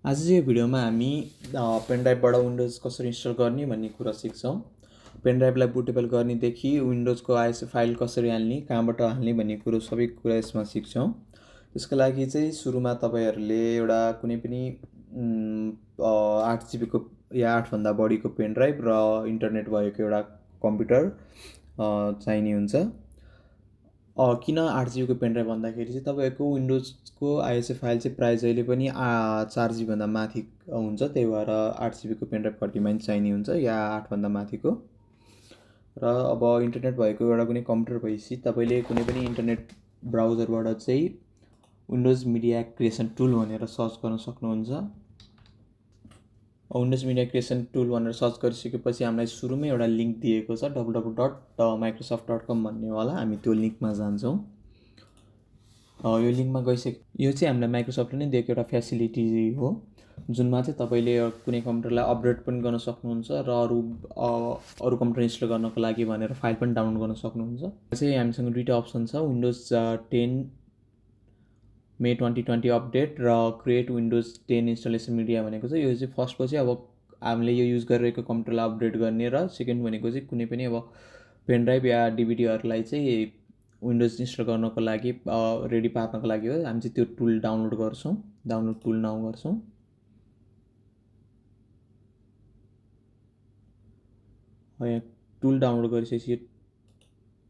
आज चाहिँ यो भिडियोमा हामी पेनड्राइभबाट विन्डोज कसरी इन्स्टल गर्ने भन्ने कुरा सिक्छौँ। पेनड्राइभलाई बुटेबल गर्नेदेखि विन्डोजको आइएसए फाइल कसरी हाल्ने, कहाँबाट हाल्ने भन्ने कुरो सबै कुरा यसमा सिक्छौँ। त्यसको लागि चाहिँ सुरुमा तपाईँहरूले एउटा कुनै पनि 8 जिबीको या 8भन्दा बढीको पेनड्राइभ र इन्टरनेट भएको एउटा कम्प्युटर चाहिने हुन्छ। किन 8 जिबीको पेनड्राइभ भन्दाखेरि चाहिँ तपाईँको विन्डोजको आइएसए फाइल चाहिँ प्रायः जहिले पनि 4 जिबीभन्दा माथि हुन्छ, त्यही भएर 8 जिबीको पेनड्राइभ कतिमा चाहिने हुन्छ या 8भन्दा माथिको। र अब इन्टरनेट भएको एउटा कुनै कम्प्युटर भएपछि तपाईँले कुनै पनि इन्टरनेट ब्राउजरबाट चाहिँ विन्डोज मिडिया क्रिएसन टुल भनेर सर्च गर्न सक्नुहुन्छ। विन्डोज मिडिया क्रिएसन टुल भनेर सर्च गरिसकेपछि हामीलाई सुरुमै एउटा लिङ्क दिएको छ www.microsoft.com भन्नेवाला। हामी त्यो लिङ्कमा जान्छौँ। यो लिङ्कमा यो चाहिँ हामीलाई माइक्रोसफ्टले नै दिएको एउटा फेसिलिटी हो, जुनमा चाहिँ तपाईँले कुनै कम्प्युटरलाई अपग्रेड पनि गर्न सक्नुहुन्छ र अरू कम्प्युटर इन्स्टल गर्नको लागि भनेर फाइल पनि डाउनलोड गर्न सक्नुहुन्छ। चाहिँ हामीसँग दुईवटा अप्सन छ, विन्डोज 10 मे 2020 अपडेट र क्रिएट विन्डोज 10 इन्स्टलेसन मिडिया भनेको चाहिँ यो चाहिँ फर्स्टको चाहिँ अब हामीले यो युज गरिरहेको कम्प्युटरलाई अपग्रेड गर्ने, र सेकेन्ड भनेको चाहिँ कुनै पनि अब पेनड्राइभ या डिभिडीहरूलाई चाहिँ विन्डोज इन्स्टल गर्नको लागि रेडी पार्नको लागि हो। हामी चाहिँ त्यो टुल डाउनलोड गर्छौँ। डाउनलोड टुल नाउ गर्छौँ। यहाँ टुल डाउनलोड गरिसकेपछि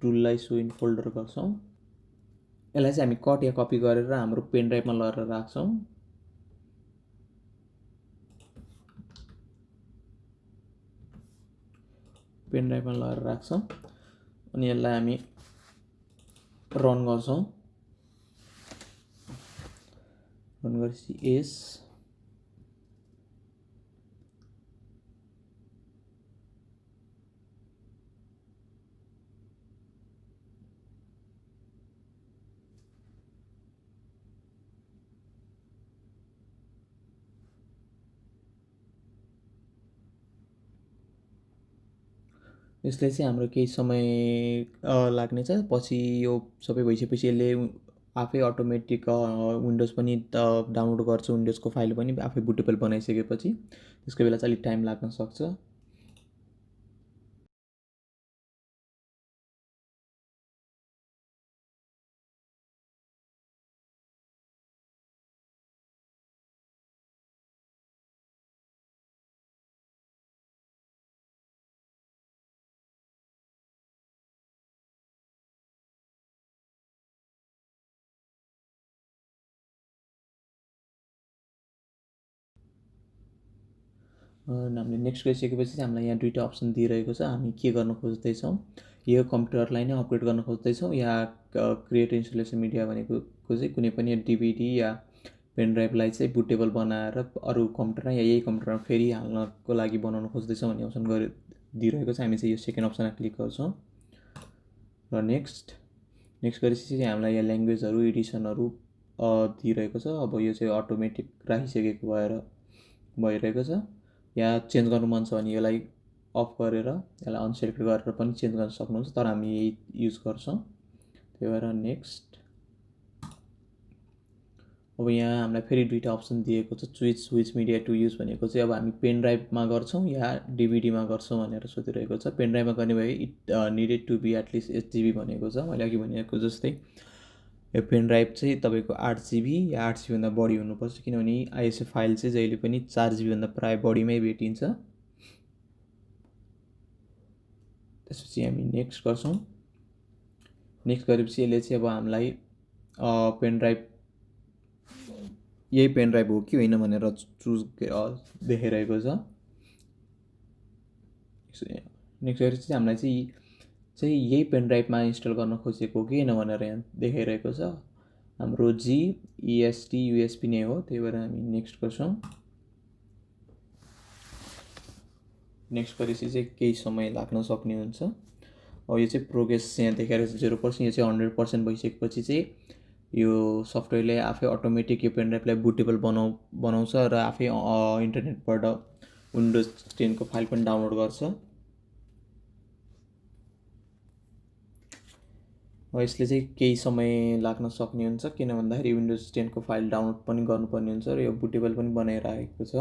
टुललाई सो इन फोल्डर गर्छौँ। यसलाई चाहिँ हामी कट या कपी गरेर हाम्रो पेनड्राइभमा लगेर राख्छौँ। पेनड्राइभमा लगेर राख्छौँ अनि यसलाई हामी रन गर्छौँ। रन गरेपछि यस यसले चाहिँ हाम्रो केही समय लाग्नेछ। पछि यो सबै भइसकेपछि यसले आफै अटोमेटिक विन्डोज पनि डाउनलोड गर्छ, विन्डोजको फाइल पनि आफै बुटेबल बनाइसकेपछि। त्यसको बेला चाहिँ अलिक टाइम लाग्न सक्छ। हामीले नेक्स्ट गरिसकेपछि हामीलाई यहाँ दुईवटा अप्सन दिइरहेको छ। हामी के गर्न खोज्दैछौँ, यो कम्प्युटरलाई नै अपग्रेड गर्न खोज्दैछौँ या क्रिएट इन्स्टलेसन मिडिया भनेको चाहिँ कुनै पनि डिभिडी या पेनड्राइभलाई चाहिँ बुटेबल बनाएर अरू कम्प्युटरमा या यही कम्प्युटरमा फेरि हाल्नको लागि बनाउन खोज्दैछौँ भन्ने अप्सन दिइरहेको छ। हामी चाहिँ यो सेकेन्ड अप्सनमा क्लिक गर्छौँ र नेक्स्ट गरेपछि चाहिँ हामीलाई यहाँ ल्याङ्ग्वेजहरू एडिसनहरू दिइरहेको छ। अब यो चाहिँ अटोमेटिक राखिसकेको भइरहेको छ। या चेन्ज गर्नु मन छ भने यसलाई अफ गरेर यसलाई अनसेलेक्ट गरेर पनि चेन्ज गर्न सक्नुहुन्छ, तर हामी यही युज गर्छौँ। त्यही भएर नेक्स्ट। अब यहाँ हामीलाई फेरि दुईवटा अप्सन दिएको छ, choose which media to use भनेको चाहिँ अब हामी पेनड्राइभमा गर्छौँ या डिभिडीमा गर्छौँ भनेर सोधिरहेको छ। पेनड्राइभमा गर्ने भए it needed to be at least 8 GB भनेको छ। मैले अघि भनेको जस्तै यो पेनड्राइभ चाहिँ तपाईँको 8 जिबी या 8 जिबीभन्दा बढी हुनुपर्छ, किनभने आइएसए फाइल चाहिँ जहिले पनि 4 जिबीभन्दा प्रायः बढीमै भेटिन्छ। त्यसपछि हामी नेक्स्ट गर्छौँ। नेक्स्ट गरेपछि यसले चाहिँ अब हामीलाई पेनड्राइभ यही पेनड्राइभ हो कि होइन भनेर चुज देखाइरहेको छ। नेक्स्ट गरेपछि हामीलाई चाहिँ यही पेनड्राइभमा इन्स्टल गर्न खोजेको हो कि होइन भनेर यहाँ देखाइरहेको छ। हाम्रो GEST USB नै हो, त्यही भएर हामी नेक्स्ट गर्छौँ। नेक्स्ट गरेपछि चाहिँ केही समय लाग्न सक्ने हुन्छ। अब यो चाहिँ प्रोग्रेस यहाँ देखाइरहेको छ 0%, यो चाहिँ 100% भइसकेपछि चाहिँ यो सफ्टवेयरले आफै अटोमेटिक यो पेनड्राइभलाई बुटेबल बनाउँछ र आफै इन्टरनेटबाट विन्डोज 10 को फाइल पनि डाउनलोड गर्छ। यसले चाहिँ केही समय लाग्न सक्ने हुन्छ, किन भन्दाखेरि विन्डोज 10 को फाइल डाउनलोड पनि गर्नुपर्ने हुन्छ र यो बुटेबल पनि बनाइरहेको छ।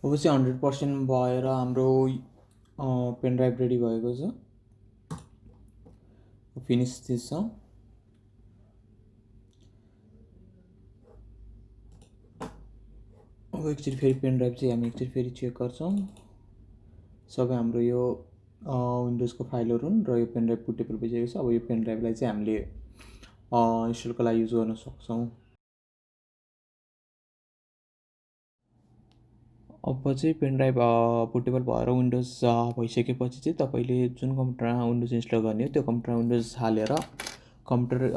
अब चाहिँ 100% भएर हाम्रो पेन ड्राइभ रेडी भएको छ। फिनिस थिच्छ। अब एकचोटि फेरि पेन ड्राइभ चाहिँ हामी एकचोटि फेरि चेक गर्छौँ। सबै हाम्रो यो विन्डोजको फाइलहरू र यो पेन ड्राइभ बुटेबल भइसकेको छ। अब यो पेन ड्राइभलाई चाहिँ हामीले इन्स्टलको लागि युज गर्न सक्छौँ। अब चाहिँ पेन ड्राइभ बुटेबल भएर विन्डोज भइसकेपछि चाहिँ तपाईँले जुन कम्प्युटरमा विन्डोज इन्स्टल गर्ने हो त्यो कम्प्युटरमा विन्डोज हालेर कम्प्युटर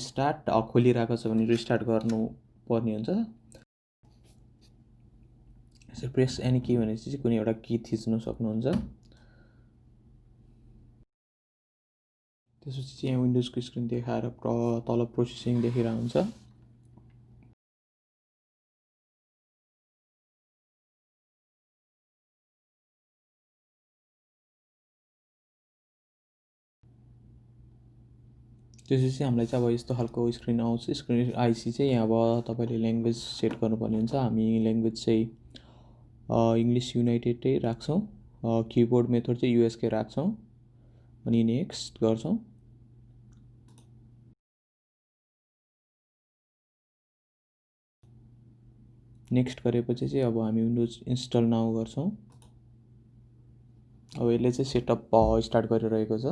स्टार्ट खोलिरहेको छ भने रिस्टार्ट गर्नुपर्ने हुन्छ। यसरी प्रेस एनी की भनेपछि चाहिँ कुनै एउटा की थिच्नु सक्नुहुन्छ। त्यसपछि चाहिँ यहाँ विन्डोजको स्क्रिन देखाएर तल प्रोसेसिङ देखिरहेको हुन्छ। त्यसपछि हामीलाई चाहिँ अब यस्तो खालको स्क्रिन आउँछ। स्क्रिन आइसी चाहिँ यहाँ अब तपाईँले ल्याङ्ग्वेज सेट गर्नुपर्ने हुन्छ। हामी ल्याङ्ग्वेज चाहिँ इङ्ग्लिस युनाइटेडै राख्छौँ। किबोर्ड मेथड चाहिँ युएसके राख्छौँ अनि नेक्स्ट गर्छौँ। नेक्स्ट गरेपछि चाहिँ अब हामी विन्डोज इन्स्टल नाउ गर्छौँ। अब यसले चाहिँ सेटअप स्टार्ट गरिरहेको छ।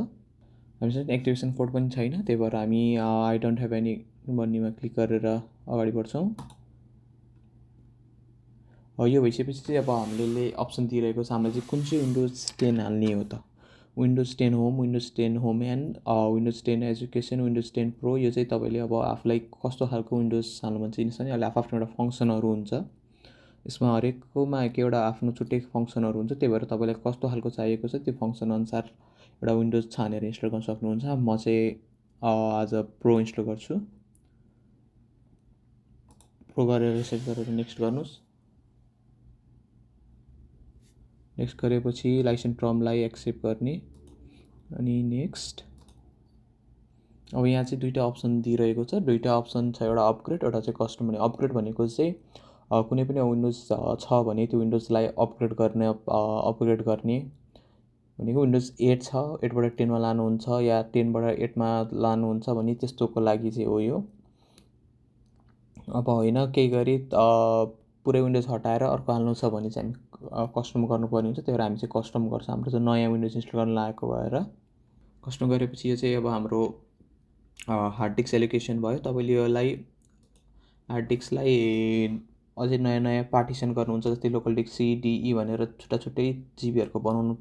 हामीसँग एक्टिभेसन कोड पनि छैन, त्यही भएर हामी आई डोन्ट हेभ एनी भन्नेमा क्लिक गरेर अगाडि बढ्छौँ। यो भइसकेपछि चाहिँ अब हामीले अप्सन दिइरहेको छ हामीलाई चाहिँ कुन चाहिँ विन्डोज 10 हाल्ने हो त। Windows 10 home, windows 10 home and windows 10 education, windows 10 pro. यो चाहिँ तपाईँले अब आफूलाई कस्तो खालको विन्डोज हाल्नु मन छ नि, अहिले आफ्नो एउटा फङ्सनहरू हुन्छ, यसमा हरेककोमा एक एउटा आफ्नो छुट्टै फङ्सनहरू हुन्छ, त्यही भएर तपाईँलाई कस्तो खालको चाहिएको छ त्यो फङ्सन अनुसार एउटा विन्डोज छानेर इन्स्टल गर्न सक्नुहुन्छ। म चाहिँ आज प्रो इन्स्टल गर्छु। प्रो गरेर सेट गरेर नेक्स्ट गर्नुहोस्। नेक्स्ट गरेपछि लाइसेन्स टर्मलाई एक्सेप्ट गर्ने अनि नेक्स्ट। अब यहाँ चाहिँ दुईवटा अप्सन दिइरहेको छ, दुईवटा अप्सन छ, एउटा अपग्रेड एउटा चाहिँ कस्टम। भने अपग्रेड भनेको चाहिँ कुनै पनि विन्डोज छ भने त्यो विन्डोजलाई अपग्रेड गर्ने भनेको विन्डोज 8 छ, 8बाट 10मा लानुहुन्छ या 10बाट 8मा लानुहुन्छ भने त्यस्तोको लागि चाहिँ हो यो। अब होइन केही गरी पुरै विन्डोज हटाएर अर्को हाल्नु छ भने चाहिँ हामी कस्टम गर्नुपर्ने हुन्छ, त्यही भएर हामी चाहिँ कस्टम गर्छ। हाम्रो चाहिँ नयाँ विन्डोज इन्स्टल गर्न लागेको भएर कस्टम गरेपछि यो चाहिँ अब हाम्रो हार्ड डिस्क एलोकेसन भयो। तपाईँले यसलाई हार्ड डिस्कलाई अझै नयाँ नयाँ पार्टिसन गर्नुहुन्छ, जस्तै local disk C, D, E भनेर छुट्टा छुट्टै जिबीहरूको बनाउनु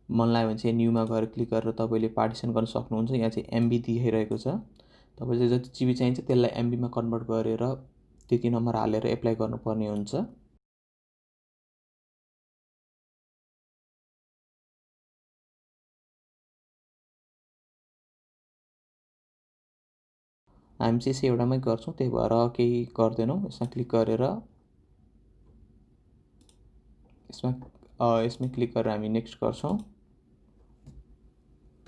मन लाग्यो भने चाहिँ न्यूमा गएर क्लिक गरेर तपाईँले पार्टिसन गर्न सक्नुहुन्छ। यहाँ चाहिँ MB दिइरहेको छ, तपाईँले जति जिबी चाहिन्छ त्यसलाई MBमा कन्भर्ट गरेर त्यति नम्बर हालेर एप्लाई गर्नुपर्ने हुन्छ। हामी चाहिँ यसै एउटामै गर्छौँ, त्यही भएर केही गर्दैनौँ। यसमा क्लिक गरेर यसमै क्लिक गरेर हामी नेक्स्ट गर्छौँ।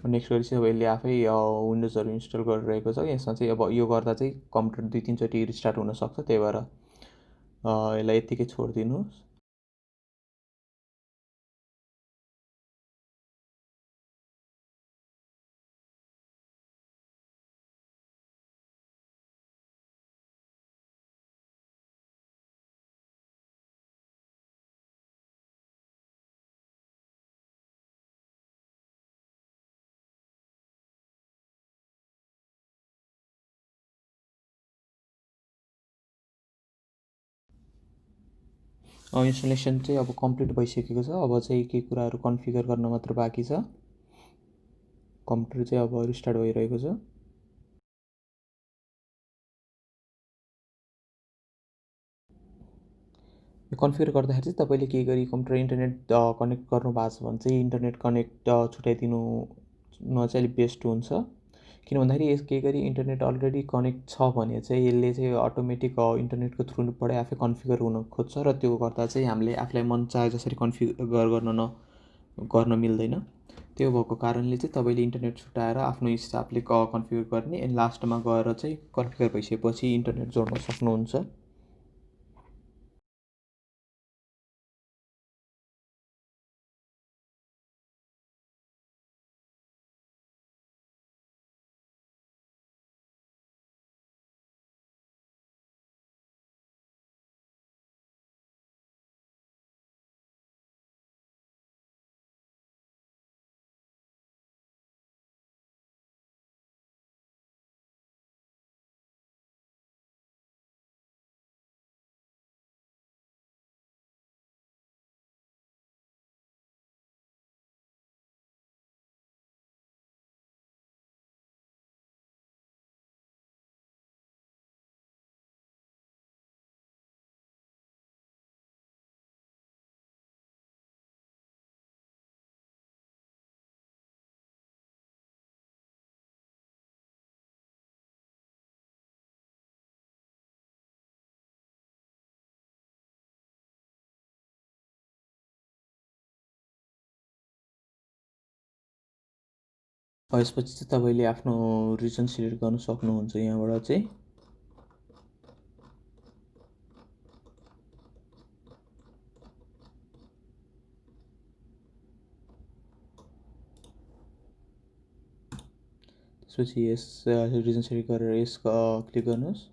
नेक्स्ट गरेपछि अब यसले आफै विन्डोजहरू इन्स्टल गरिरहेको छ। यसमा चाहिँ अब यो गर्दा चाहिँ कम्प्युटर 2-3 चोटि रिस्टार्ट हुनसक्छ, त्यही भएर यसलाई यत्तिकै छोडिदिनुहोस्। इन्स्टलेसन चाहिँ अब कम्प्लिट भइसकेको छ। अब चाहिँ केही कुराहरू कन्फिगर गर्न मात्र बाँकी छ। कम्प्युटर चाहिँ अब रिस्टार्ट भइरहेको छ। यो कन्फिगर गर्दाखेरि चाहिँ तपाईँले केही गरी कम्प्युटर इन्टरनेट कनेक्ट गर्नु भएको छ भने चाहिँ इन्टरनेट कनेक्ट छुट्याइदिनु न चाहिँ अलिक बेस्ट हुन्छ। किन भन्दाखेरि यस केही गरी इन्टरनेट अलरेडी कनेक्ट छ भने चाहिँ यसले चाहिँ अटोमेटिक इन्टरनेटको थ्रुबाट आफै कन्फिगर हुन खोज्छ र त्यो गर्दा चाहिँ हामीले आफूलाई मन चाहे जसरी कन्फिगर गर्न मिल्दैन। त्यो भएको कारणले चाहिँ तपाईँले इन्टरनेट छुट्याएर आफ्नो हिसाबले कन्फिगर गर्ने अनि लास्टमा गएर चाहिँ कन्फिगर भइसकेपछि इन्टरनेट जोड्न सक्नुहुन्छ। यसपछि चाहिँ तपाईँले आफ्नो रिजन सिलेक्ट गर्न सक्नुहुन्छ यहाँबाट चाहिँ। त्यसपछि यस रिजन सिलेक्ट गरेर यस क्लिक गर्नुहोस्।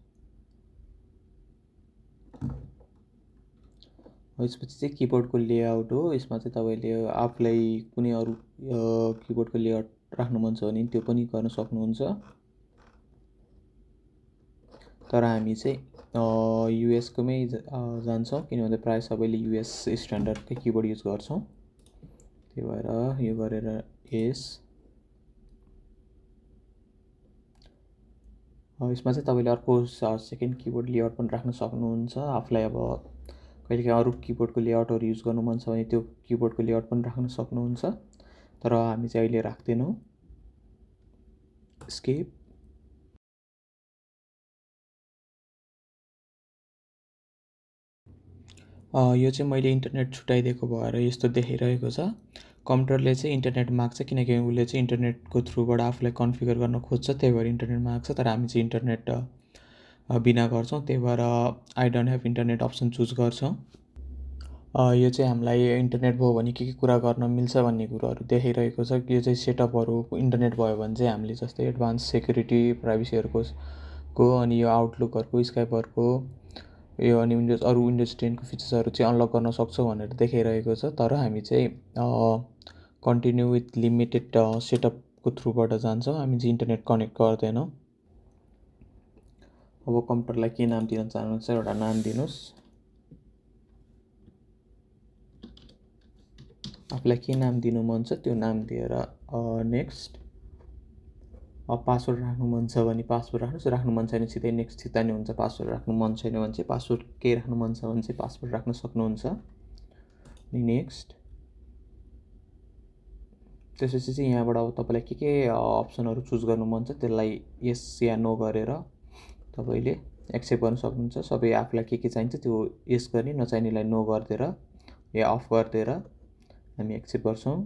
यसपछि चाहिँ किबोर्डको लेआउट हो। यसमा चाहिँ तपाईँले आफूलाई कुनै अरू किबोर्डको लेआउट राख्नु मन छ भने त्यो पनि गर्न सक्नुहुन्छ। तर हामी चाहिँ युएसकोमै जान्छौँ, किनभने प्रायः सबैले युएस स्ट्यान्डर्डकै किबोर्ड युज गर्छौँ। त्यही भएर यो गरेर यसमा चाहिँ तपाईँले अर्को सेकेन्ड किबोर्ड लेआउट पनि राख्न सक्नुहुन्छ। आफूलाई अब कहिलेकाहीँ अरू किबोर्डको लेआउटहरू युज गर्नु मन छ भने त्यो किबोर्डको लेआउट पनि राख्न सक्नुहुन्छ। तर हामी चाहिँ अहिले राख्दैनौँ। स्केप। यो चाहिँ मैले इन्टरनेट छुट्याइदिएको भएर यस्तो देखिरहेको छ। कम्प्युटरले चाहिँ इन्टरनेट माग्छ, किनकि उसले चाहिँ इन्टरनेटको थ्रुबाट आफूलाई कन्फिगर गर्न खोज्छ, त्यही भएर इन्टरनेट माग्छ। तर हामी चाहिँ इन्टरनेट बिना गर्छौँ, त्यही भएर I don't have internet option choose गर्छौँ। यो चाहिँ हामीलाई इन्टरनेट भयो भने के कुरा गर्न मिल्छ भन्ने कुरोहरू देखाइरहेको छ। यो चाहिँ सेटअपहरू इन्टरनेट भयो भने चाहिँ हामीले जस्तै एडभान्स सेक्युरिटी, प्राइभेसीहरूको अनि यो आउटलुकहरूको, स्काइपहरूको, यो अनि अरू विन्डोज 10को फिचर्सहरू चाहिँ अनलक गर्न सक्छौँ भनेर देखाइरहेको छ। तर हामी चाहिँ कन्टिन्यू विथ लिमिटेड सेटअपको थ्रुबाट जान्छौँ, हामी चाहिँ इन्टरनेट कनेक्ट गर्दैनौँ। अब कम्प्युटरलाई के नाम दिन चाहनुहुन्छ, एउटा नाम दिनुहोस्। आफूलाई के नाम दिनु मन छ त्यो नाम दिएर नेक्स्ट। पासवर्ड राख्नु मन छ भने पासवर्ड राख्नुहोस्, राख्नु मन छैन सिधै नेक्स्ट थिच्दा नि हुन्छ। पासवर्ड राख्नु मन छैन भने चाहिँ पासवर्ड केही राख्नु मन छ भने चाहिँ पासवर्ड राख्न सक्नुहुन्छ। नेक्स्ट। त्यसपछि चाहिँ यहाँबाट अब तपाईँलाई के अप्सनहरू चुज गर्नु मन छ त्यसलाई यस या नो गरेर तपाईँले एक्सेप्ट गर्न सक्नुहुन्छ। सबै आफूलाई के चाहिन्छ त्यो यस गर्ने, नचाहिनेलाई नो गरिदिएर या अफ गरिदिएर हामी एक्सेप्ट गर्छौँ।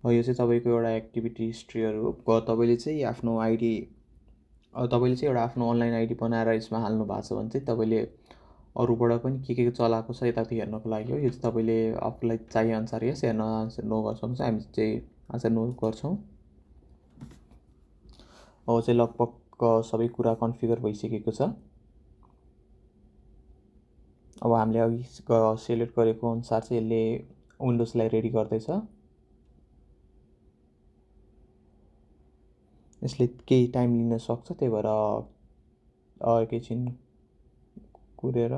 यो चाहिँ तपाईँको एउटा एक्टिभिटी हिस्ट्रीहरू हो। तपाईँले चाहिँ आफ्नो आइडी तपाईँले चाहिँ एउटा आफ्नो अनलाइन आइडी बनाएर यसमा हाल्नु भएको छ भने चाहिँ तपाईँले अरूबाट पनि के चलाएको छ यताउति हेर्नको लागि हो। यो चाहिँ तपाईँले आफूलाई चाहिए अनुसार यस या नो गर्न सक्नुहुन्छ। हामी चाहिँ आज नो गर्छौँ। अब चाहिँ लगभग सबै कुरा कन्फिगर भइसकेको छ। अब हामीले अघि सेलेक्ट गरेको अनुसार चाहिँ यसले विन्डोजलाई रेडी गर्दैछ। यसले केही टाइम लिन सक्छ, त्यही भएर एकैछिन कुरेर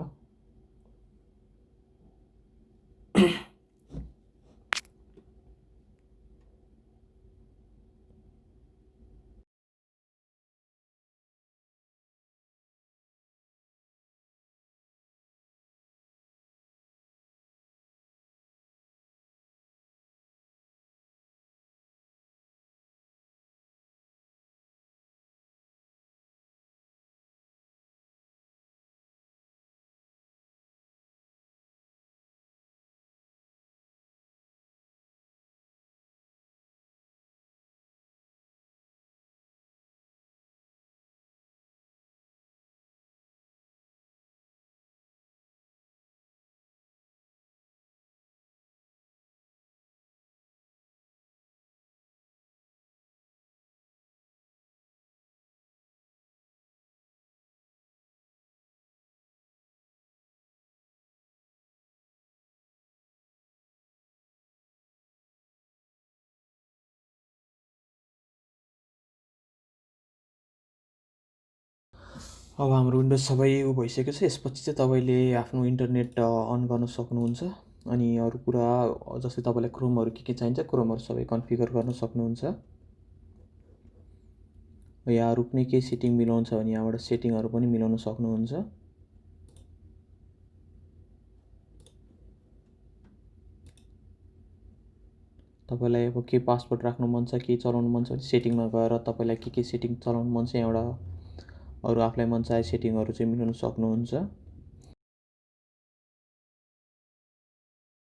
अब हाम्रो विन्डोज सबै भइसकेको छ। यसपछि चाहिँ तपाईँले आफ्नो इन्टरनेट अन गर्न सक्नुहुन्छ। अनि अरू कुरा जस्तै तपाईँलाई क्रोमहरू के चाहिन्छ क्रोमहरू सबै कन्फिगर गर्न सक्नुहुन्छ। या अरू कुनै केही सेटिङ मिलाउनु छ भने यहाँबाट सेटिङहरू पनि मिलाउन सक्नुहुन्छ। तपाईँलाई अब के पासवर्ड राख्नु मन छ, के चलाउनु मन छ भने सेटिङमा गएर तपाईँलाई के सेटिङ चलाउनु मन छ यहाँबाट अरू आफूलाई मन चाहे सेटिङहरू चाहिँ मिलाउन सक्नुहुन्छ।